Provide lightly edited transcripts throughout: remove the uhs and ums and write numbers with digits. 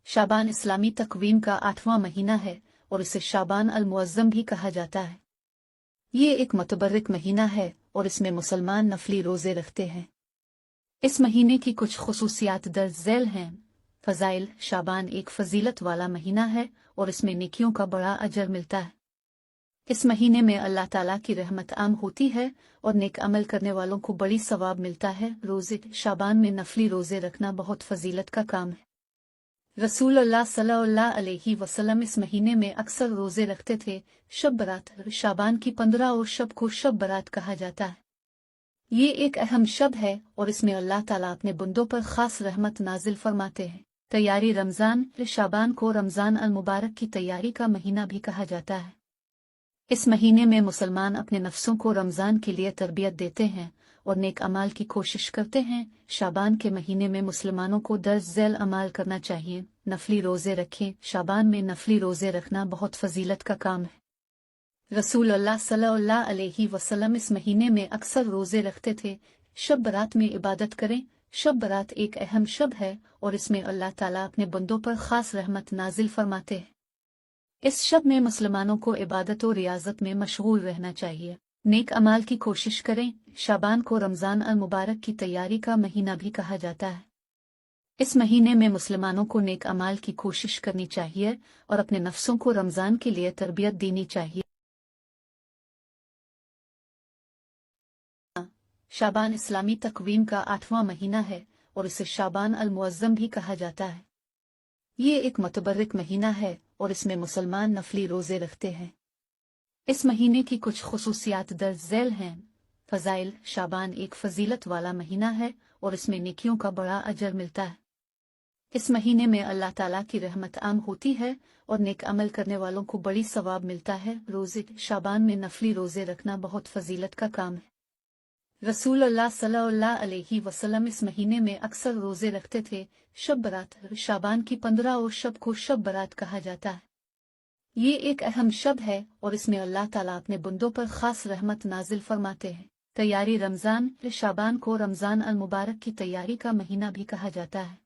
शाबान इस्लामी तकवीम का 8वां महीना है और इसे शाबान अल-मुअज़्ज़म भी कहा जाता है। ये एक मुतबर्रिक महीना है और इसमें मुसलमान नफली रोज़े रखते हैं। इस महीने की कुछ खुसूसियात दर्ज झैल हैं। फ़ज़ाइल: शाबान एक फजीलत वाला महीना है और इसमें नेकियों का बड़ा अजर मिलता है। इस महीने में अल्लाह ताला की रहमत आम होती है और नेक अमल करने वालों को बड़ी सवाब मिलता है। रोज़े शाबान में नफली रोज़े रखना बहुत फजीलत का काम है। रसूलुल्लाह सल्लल्लाहु अलैहि वसल्लम इस महीने में अक्सर रोज़े रखते थे। शब बरात: शाबान की 15 और शब को शब बरात कहा जाता है। ये एक अहम शब है और इसमें अल्लाह ताला अपने बंदों पर खास रहमत नाजिल फरमाते हैं। तैयारी: रमज़ान: शाबान को रमज़ान अल मुबारक की तैयारी का महीना भी कहा जाता है। इस महीने में मुसलमान अपने नफ्सों को रमज़ान के लिए तरबियत देते हैं और नेक अमाल की कोशिश करते हैं। शाबान के महीने में मुसलमानों को दर्ज झैल अमाल करना चाहिए। नफली रोज़े रखें: शाबान में नफली रोज़े रखना बहुत फजीलत का काम है। रसूलुल्लाह सल्लल्लाहु अलैहि वसल्लम इस महीने में अक्सर रोज़े रखते थे। शब बरात में इबादत करें: शब बरात एक अहम शब है और इसमें अल्लाह ताला अपने बंदों पर खास रहमत नाजिल फरमाते हैं। इस शब में मुसलमानों को इबादत और रियाजत में मशगूल रहना चाहिए। नेक अमाल की कोशिश करें: शाबान को रमज़ान अल मुबारक की तैयारी का महीना भी कहा जाता है। इस महीने में मुसलमानों को नेक अमाल की कोशिश करनी चाहिए और अपने नफ्सों को रमज़ान के लिए तरबियत देनी चाहिए। शाबान इस्लामी तकवीम का 8वां महीना है और इसे शाबान अल-मुअज़्ज़म भी कहा जाता है। ये एक मुतबर्रिक महीना है और इसमें मुसलमान नफली रोज़े रखते हैं। इस महीने की कुछ खुसूसियात दर्ज झैल हैं। फ़ज़ाइल: शाबान एक फजीलत वाला महीना है और इसमें नेकियों का बड़ा अजर मिलता है। इस महीने में अल्लाह ताला की रहमत आम होती है और नेक अमल करने वालों को बड़ी सवाब मिलता है। रोज़े शाबान में नफली रोज़े रखना बहुत फजीलत का काम है। रसूलुल्लाह सल्लल्लाहु अलैहि वसल्लम इस महीने में अक्सर रोज़े रखते थे। शब बरात: शाबान की 15 और शब को शब बरात कहा जाता है। ये एक अहम शब है और इसमें अल्लाह ताला अपने बंदों पर खास रहमत नाजिल फरमाते हैं। तैयारी: रमज़ान: शाबान को रमज़ान अल मुबारक की तैयारी का महीना भी कहा जाता है।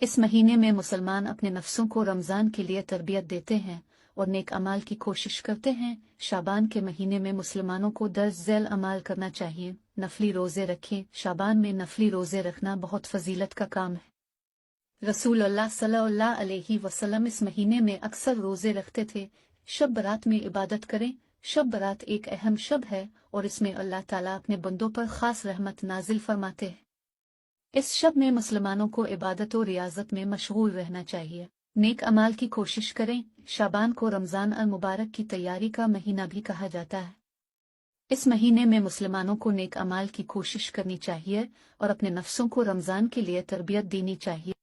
इस महीने में मुसलमान अपने नफ्सों को रमज़ान के लिए तरबियत देते हैं और नेक अमाल की कोशिश करते हैं। शाबान के महीने में मुसलमानों को दर्ज झैल अमाल करना चाहिए। नफली रोज़े रखें: शाबान में नफली रोज़े रखना बहुत फजीलत का काम है। रसूलुल्लाह सल्लल्लाहु अलैहि वसल्लम इस महीने में अक्सर रोज़े रखते थे। शब बरात में इबादत करें: शब बरात एक अहम शब है और इसमें अल्लाह ताला अपने बंदों पर खास रहमत नाजिल फरमाते हैं। इस शब में मुसलमानों को इबादत और रियाजत में मशगूल रहना चाहिए। नेक अमाल की कोशिश करें: शाबान को रमज़ान अल मुबारक की तैयारी का महीना भी कहा जाता है। इस महीने में मुसलमानों को नेक अमाल की कोशिश करनी चाहिए और अपने नफ्सों को रमज़ान के लिए तरबियत देनी चाहिए।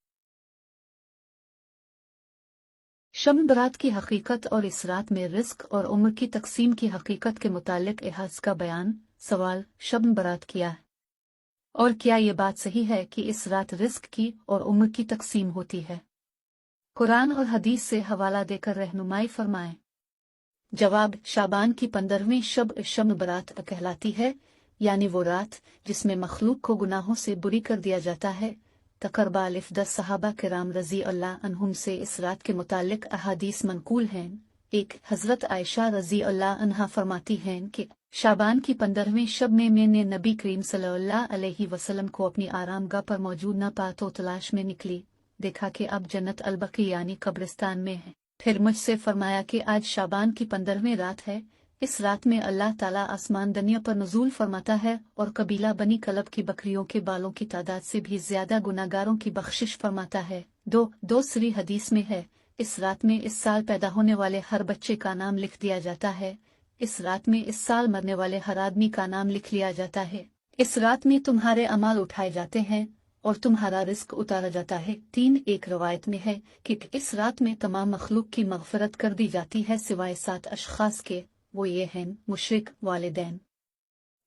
शब बरात की हकीकत और इस रात में रिस्क और उम्र की तकसीम की हकीकत के मुतालिक इहाज़ का बयान। सवाल: शब बरात क्या है और क्या ये बात सही है कि इस रात रिस्क की और उम्र की तकसीम होती है? कुरान और हदीस से हवाला देकर रहनुमाई फरमाएं। जवाब: शाबान की 15वीं शब शब बरात कहलाती है, यानी वो रात जिसमें मखलूक को गुनाहों से बुरी कर दिया जाता है। तकरबा 10 सहाबा किराम रज़ी अल्लाह अन्हुम से इस रात के मुतालिक अहादीस मनकूल हैं। एक हज़रत आयशा रज़ी अल्लाह अन्हा फरमाती हैं कि शाबान की 15वीं शब में मैंने नबी करीम सल्लल्लाहु अलैहि वसल्लम को अपनी आरामगाह पर मौजूद न पा तो तलाश में निकली। देखा कि अब जन्नत अल-बकी यानी कब्रिस्तान में है। फिर मुझसे फरमाया कि आज शाबान की 15वीं रात है। इस रात में अल्लाह ताला आसमान दुनिया पर नुज़ूल फरमाता है और कबीला बनी कलब की बकरियों के बालों की तादाद से भी ज्यादा गुनाहगारों की बख्शिश फरमाता है। दूसरी हदीस में है, इस रात में इस साल पैदा होने वाले हर बच्चे का नाम लिख दिया जाता है। इस रात में इस साल मरने वाले हर आदमी का नाम लिख लिया जाता है। इस रात में तुम्हारे अमाल उठाए जाते हैं और तुम्हारा रिस्क उतारा जाता है। एक रवायत में है कि इस रात में तमाम मखलूक की मग़फ़िरत कर दी जाती है सिवाय 7 अशख़ास के। वो ये हैं: मुशरिक, वालिदैन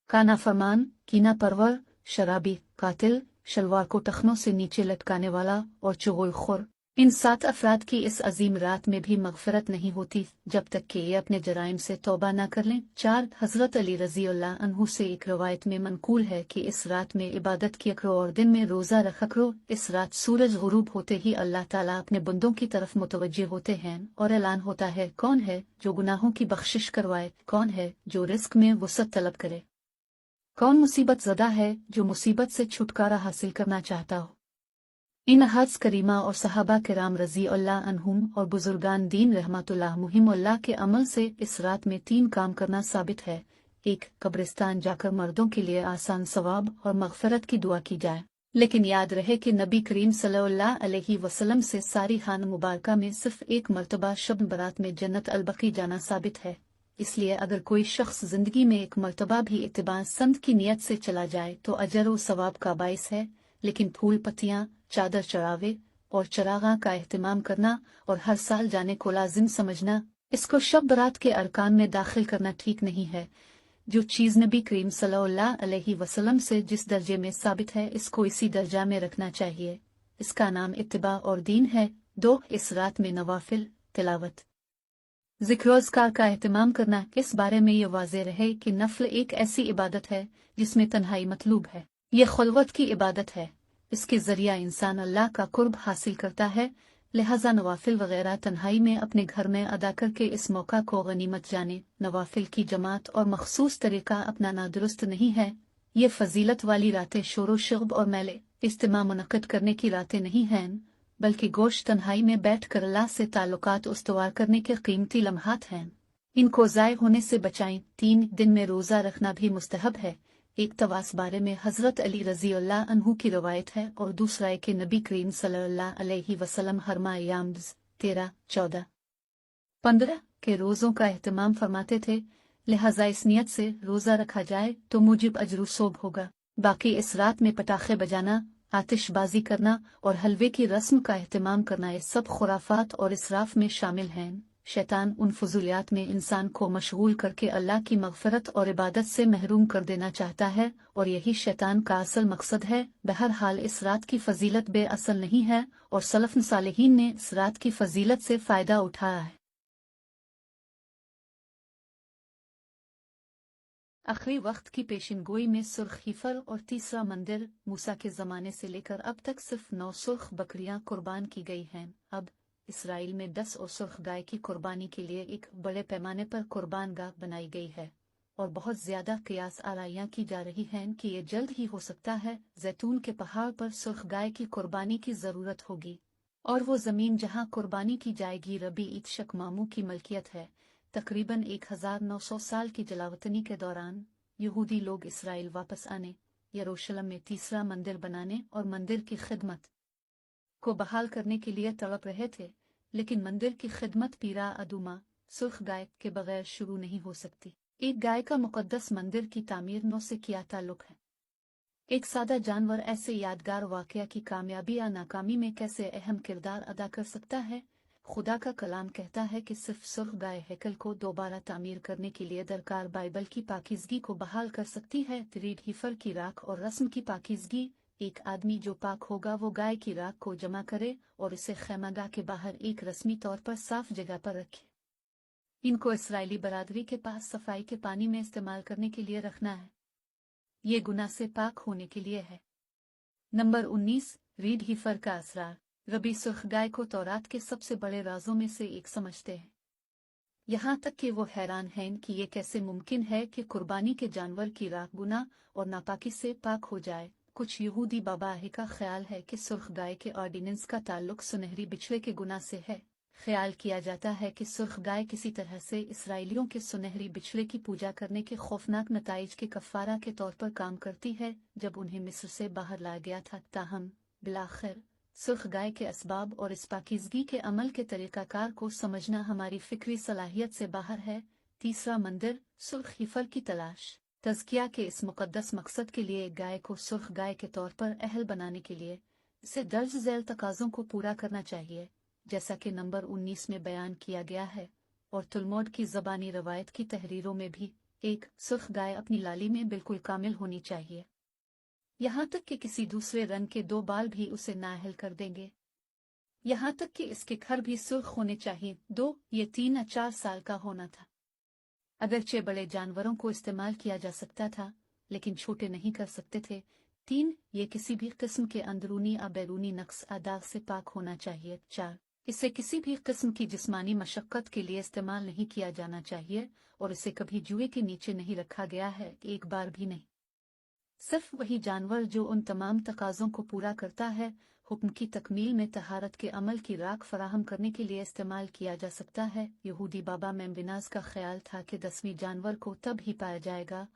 का नाफरमान, कीना परवर, शराबी, कातिल, शलवार को टखनों से नीचे लटकाने वाला और चुगलखोर। इन 7 अफराद की इस अजीम रात में भी मगफरत नहीं होती जब तक कि ये अपने जराइम से तौबा न कर लें। 4 हज़रत अली रज़ी अल्लाह अन्हु से एक रवायत में मनकूल है कि इस रात में इबादत किया करो और दिन में रोज़ा रखा करो। इस रात सूरज गुरूब होते ही अल्लाह ताला अपने बंदों की तरफ मुतवज्जे होते हैं और ऐलान होता है, कौन है जो गुनाहों की बख्शिश करवाए, कौन है जो रिस्क में वसअत तलब करे, कौन मुसीबत ज़दा है जो मुसीबत से छुटकारा हासिल करना चाहता हो। इन हज करीमा और सहाबा किराम रज़ी अल्लाह अन्हुम और बुजुर्गान दीन रहमतुल्लाह मुहिमुल्लाह के अमल से इस रात में 3 काम करना साबित है। 1. कब्रिस्तान जाकर मर्दों के लिए आसान सवाब और मग़फ़िरत की दुआ की जाए। लेकिन याद रहे कि नबी करीम सल्लल्लाहु अलैहि वसल्लम से सारी खान मुबारका में सिर्फ एक मर्तबा शब बरात में जन्नत अलबकी जाना साबित है। इसलिए अगर कोई शख्स जिंदगी में एक मर्तबा भी इत्तिबा संत की नियत से चला जाए तो अजर व सवाब का बाइस है। लेकिन फूल पत्तियां, चादर चढ़ावे और चरागा का एहतमाम करना और हर साल जाने को लाजिम समझना, इसको शब बरात के अरकान में दाखिल करना ठीक नहीं है। जो चीज़ नबी करीम सल्लल्लाहु अलैहि वसल्लम से जिस दर्जे में साबित है इसको इसी दर्जा में रखना चाहिए। इसका नाम इत्तिबा और दीन है। 2. इस रात में नवाफिल, तिलावत, ज़िक्र-ओ-अज़कार का एहतमाम करना। इस बारे में ये वाज़ेह रहे कि नफ़ल एक ऐसी इबादत है जिसमें तन्हाई मतलूब है। ये खुलवत की इबादत है। इसके ज़रिया इंसान अल्लाह का कुर्ब हासिल करता है। लिहाजा नवाफिल वगैरह तन्हाई में अपने घर में अदा करके इस मौका को गनीमत जाने। नवाफिल की जमात और मखसूस तरीका अपनाना दुरुस्त नहीं है। ये फजीलत वाली रातें शोर शब और मेले इज्तिमा मुनक़िद करने की रातें नहीं हैं, बल्कि गोश तन्हाई में बैठ कर अल्लाह से ताल्लुकात उस्तवार करने के कीमती लम्हात हैं। इनको ज़ाय होने से बचाएं। 3. दिन में रोज़ा रखना भी मुस्तहब है। एक तवास बारे में हज़रत अली रज़ी अल्लाह अन्हु की रवायत है और दूसरा है कि नबी करीम सल्लल्लाहु अलैहि वसल्लम हर माह अय्याम 13, 14, 15 के रोज़ों का एहतमाम फरमाते थे। लिहाजा इस नियत से रोज़ा रखा जाए तो मुजिब अजर सोब होगा। बाकी इस रात में पटाखे बजाना, आतिशबाजी करना और हलवे की रस्म का एहतमाम करना ये सब खुराफात और इसराफ में शामिल हैं। शैतान उन फजूलियात में इंसान को मशगूल करके अल्लाह की मग़फ़िरत और इबादत से महरूम कर देना चाहता है और यही शैतान का असल मकसद है। बहरहाल इस रात की फजीलत बेअसल नहीं है और सलफ़ सालिहीन ने इस रात की फजीलत से फ़ायदा उठाया है। आखिरी वक्त की पेशिनगोई में सुर्ख हीफर और तीसरा मंदिर मूसा के ज़माने से लेकर अब तक सिर्फ 9 सुर्ख बकरियां कुर्बान की गई हैं। अब इसराइल में 10 और सुर्ख गाय की कुर्बानी के लिए एक बड़े पैमाने पर कुर्बान गाह बनाई गई है और बहुत ज्यादा कयास आराइयां की जा रही हैं कि ये जल्द ही हो सकता है जैतून के पहाड़ पर सुर्ख गाय की कुर्बानी की जरूरत होगी और वो जमीन जहां कुर्बानी की जाएगी रबी इत्शक मामू की मलकियत है। तकरीबन 1900 साल की जलावतनी के दौरान यहूदी लोग इसराइल वापस आने, यरूशलेम में तीसरा मंदिर बनाने और मंदिर की खिदमत को बहाल करने के लिए तड़प रहे थे। लेकिन मंदिर की खिदमत पीरा अदुमा सुर्ख गाय के बगैर शुरू नहीं हो सकती। एक गाय का मुकद्दस मंदिर की तामीर नौ से क्या ताल्लुक है? एक सादा जानवर ऐसे यादगार वाकया की कामयाबी या नाकामी में कैसे अहम किरदार अदा कर सकता है? खुदा का कलाम कहता है कि सिर्फ सुर्ख गाय हैकल को दोबारा तामीर करने के लिए दरकार बाइबल की पाकीज़गी को बहाल कर सकती है। रीड हीफर की राख और रस्म की पाकीज़गी। एक आदमी जो पाक होगा वो गाय की राख को जमा करे और इसे खैमागाह के बाहर एक रस्मी तौर पर साफ जगह पर रखे। इनको इसराइली बरादरी के पास सफाई के पानी में इस्तेमाल करने के लिए रखना है। ये गुनाह से पाक होने के लिए है। नंबर 19 रीड हीफर का असरार। रबी सुर्ख गाय को तौरात के सबसे बड़े राजों में से एक समझते हैं। यहाँ तक कि वो हैरान हैं कि ये कैसे मुमकिन है कि कुर्बानी के जानवर की राख गुनाह और नापाकी से पाक हो जाए। कुछ यहूदी बाबाही का ख्याल है कि सुर्ख गाय के ऑर्डिनेंस का ताल्लुक सुनहरी बिछड़े के गुनाह से है। ख्याल किया जाता है कि सुर्ख गाय किसी तरह से इसराइलियों के सुनहरी बिछड़े की पूजा करने के खौफनाक नताइज के कफ़ारा के तौर पर काम करती है जब उन्हें मिस्र से बाहर लाया गया था। ताहम बिलाखिर सुर्ख गाय के असबाब और इस पाकीज़गी के अमल के तरीक़ाकार को समझना हमारी फ़िक्री सलाहियत से बाहर है। तीसरा मंदिर सुर्ख हीफर की तलाश। तज़किया के इस मुक़द्दस मकसद के लिए गाय को सुर्ख गाय के तौर पर अहल बनाने के लिए इसे दर्ज झैल तकाज़ों को पूरा करना चाहिए, जैसा कि नंबर 19 में बयान किया गया है और तुलमोड की ज़बानी रवायत की तहरीरों में भी। एक सुर्ख गाय अपनी लाली में बिल्कुल कामिल होनी चाहिए, यहाँ तक कि किसी दूसरे रंग के 2 बाल भी उसे नाअहल कर देंगे। यहाँ तक कि इसके घर भी सुर्ख होने चाहिए। 2, ये 3 या 4 साल का होना था। अगरचे बड़े जानवरों को इस्तेमाल किया जा सकता था, लेकिन छोटे नहीं कर सकते थे। 3, ये किसी भी किस्म के अंदरूनी या बैरूनी नक्स आदाग से पाक होना चाहिए। 4, इसे किसी भी किस्म की जिस्मानी मशक्कत के लिए इस्तेमाल नहीं किया जाना चाहिए और इसे कभी जुए के नीचे नहीं रखा गया है, एक बार भी नहीं। सिर्फ वही जानवर जो उन तमाम तकाज़ों को पूरा करता है, हुक्म की तकमील में तहारत के अमल की राख फराहम करने के लिए इस्तेमाल किया जा सकता है। यहूदी बाबा मेम्बिनाज का ख्याल था कि 10वीं जानवर को तब ही पाया जाएगा